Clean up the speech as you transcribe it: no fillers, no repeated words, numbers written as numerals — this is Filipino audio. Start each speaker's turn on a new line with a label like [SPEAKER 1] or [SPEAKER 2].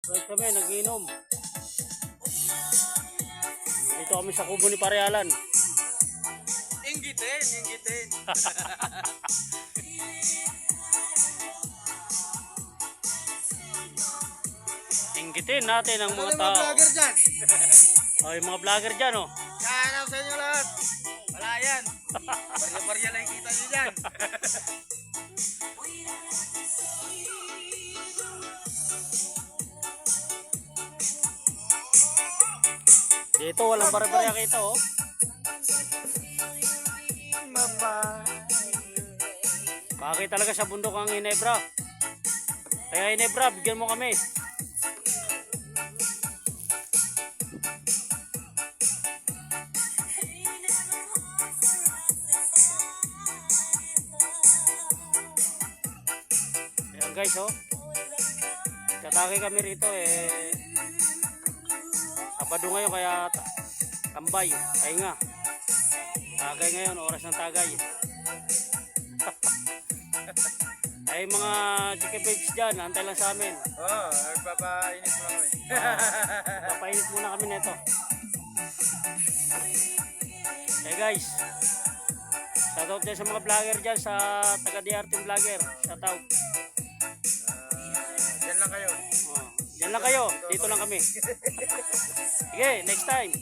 [SPEAKER 1] Right kami, nagiinom. Dito kami sa kubo ni Parealan.
[SPEAKER 2] Inggitin, inggitin.
[SPEAKER 1] Inggitin natin ang mga
[SPEAKER 2] Ano mga
[SPEAKER 1] tao.
[SPEAKER 2] vlogger dyan?
[SPEAKER 1] Oh, yung mga vlogger dyan, oh.
[SPEAKER 2] Yan ang sa inyo lahat. Wala yan. Barya-barya lang kita nyo dyan.
[SPEAKER 1] Dito, walang barya-barya kita, oh.
[SPEAKER 2] Mama.
[SPEAKER 1] Bakit talaga sa bundok ang Ginebra? Kaya Ginebra, bigyan mo kami. Ayan guys, oh. Katake kami rito, eh. Sabado ngayon, kaya tambay, pahinga. Tagay ngayon, oras ng tagay. Ay mga chika babes dyan, antay lang sa amin.
[SPEAKER 2] Oo, nagpapainit mo kami.
[SPEAKER 1] Papainit muna kami nito. Hey guys, shoutout dyan sa mga vlogger dyan, sa taga-DRT vlogger. Shoutout.
[SPEAKER 2] Diyan lang kayo.
[SPEAKER 1] Yan lang kayo, dito lang kami. Sige, next time.